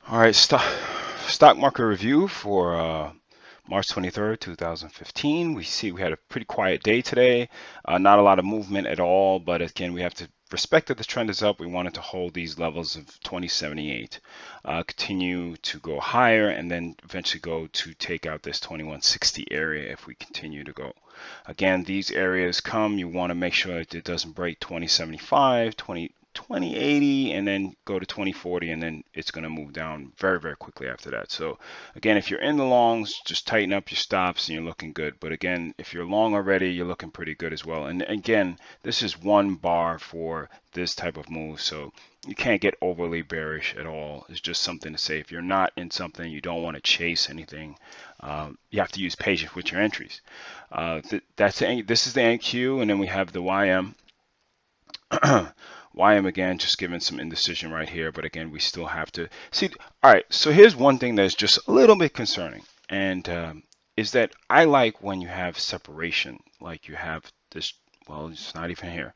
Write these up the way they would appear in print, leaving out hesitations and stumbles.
All right, stock market review for March 23rd, 2015. We see we had a pretty quiet day today. Not a lot of movement at all, but again, we have to respect that the trend is up. We wanted to hold these levels of 2078, continue to go higher, and then eventually go to take out this 2160 area if we continue to go. Again, these areas come, you want to make sure that it doesn't break 2075, 2080, and then go to 2040, and then it's going to move down very, very quickly after that. So again, if you're in the longs, just tighten up your stops and you're looking good. But again, if you're long already, you're looking pretty good as well. And again, this is one bar for this type of move, so you can't get overly bearish at all. It's just something to say. If you're not in something, you don't want to chase anything, you have to use patience with your entries. This is the NQ, and then we have the YM. YM again, just giving some indecision right here, but again, we still have to see. All right, so here's one thing that's just a little bit concerning, and is that I like when you have separation, like you have this. Well, it's not even here.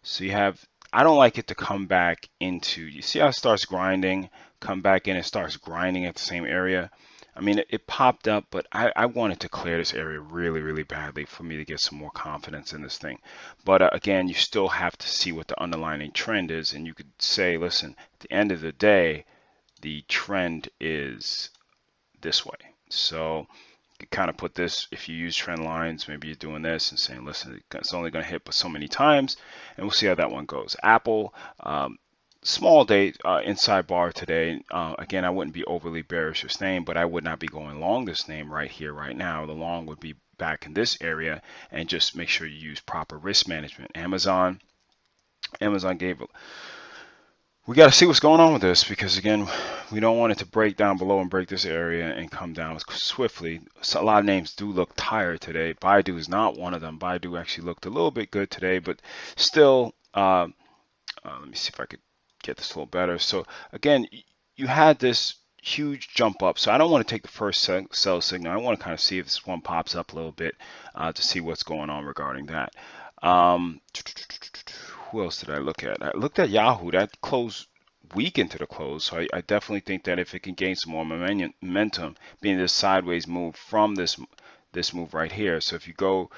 So you have. I don't like it to come back into. You see how it starts grinding, come back in, and starts grinding at the same area. I mean, it popped up, but I wanted to clear this area really, really badly for me to get some more confidence in this thing. But again, you still have to see what the underlying trend is. And you could say, listen, at the end of the day, the trend is this way. So you could kind of put this, if you use trend lines, maybe you're doing this and saying, listen, it's only going to hit but so many times. And we'll see how that one goes. Apple, small day inside bar today. Again, I wouldn't be overly bearish this name, but I would not be going long this name right here, right now. The long would be back in this area, and just make sure you use proper risk management. Amazon gave. We got to see what's going on with this, because again, we don't want it to break down below and break this area and come down swiftly. So a lot of names do look tired today. Baidu is not one of them. Baidu actually looked a little bit good today, but still. Let me see if I could get this a little better. So again, you had this huge jump up. So I don't want to take the first sell signal. I want to kind of see if this one pops up a little bit to see what's going on regarding that. Who else did I look at? I looked at Yahoo. That closed weak into the close. So I definitely think that if it can gain some more momentum, being this sideways move from this move right here. So if you go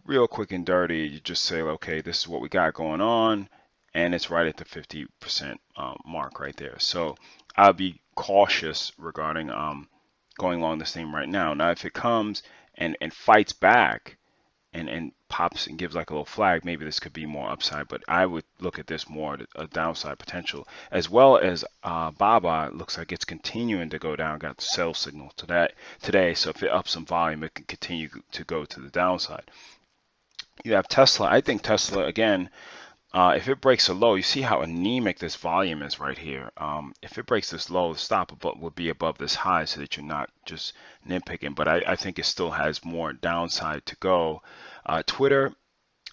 real quick and dirty, you just say, okay, this is what we got going on, and it's right at the 50% mark right there. So I'll be cautious regarding going along this thing right now. Now, if it comes and fights back and pops and gives like a little flag, maybe this could be more upside, but I would look at this more a downside potential, as well as Baba. It looks like it's continuing to go down, got the sell signal today. So if it ups some volume, it can continue to go to the downside. You have Tesla. I think Tesla, again, if it breaks a low, you see how anemic this volume is right here. If it breaks this low, the stop would be above this high, so that you're not just nitpicking. But I think it still has more downside to go. Twitter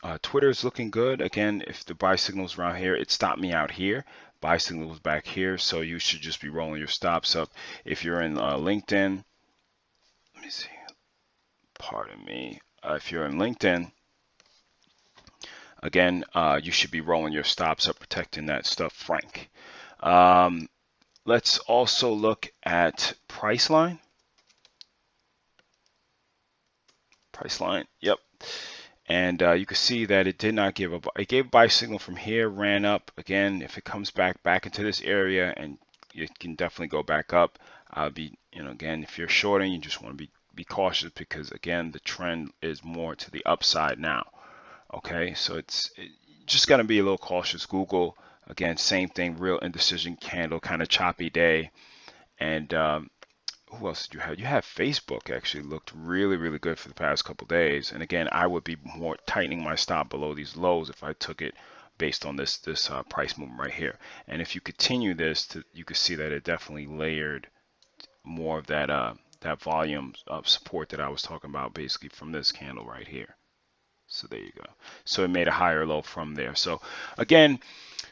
is looking good. Again, if the buy signal's around here, it stopped me out here. Buy signal was back here, so you should just be rolling your stops up. If you're in LinkedIn, let me see. Pardon me. If you're in LinkedIn, again, you should be rolling your stops up, protecting that stuff frank. Let's also look at Priceline. Priceline, yep. And you can see that it did not give it gave a buy signal from here, ran up. Again, if it comes back into this area, and it can definitely go back up. I'll be, again, if you're shorting, you just want to be cautious, because again, the trend is more to the upside now. Okay, so it's just got to be a little cautious. Google, again, same thing, real indecision candle, kind of choppy day. And who else did you have? You have Facebook actually looked really, really good for the past couple days. And again, I would be more tightening my stop below these lows if I took it based on this price movement right here. And if you continue this, you can see that it definitely layered more of that volume of support that I was talking about, basically from this candle right here. So there you go. So it made a higher low from there. So again,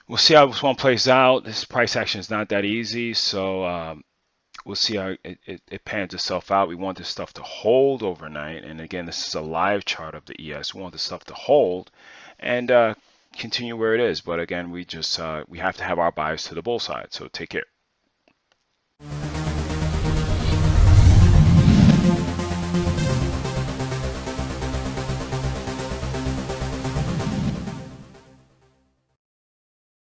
we'll see how this one plays out. This price action is not that easy. So we'll see how it pans itself out. We want this stuff to hold overnight. And again, this is a live chart of the ES. We want this stuff to hold and continue where it is. But again, we have to have our bias to the bull side. So take care.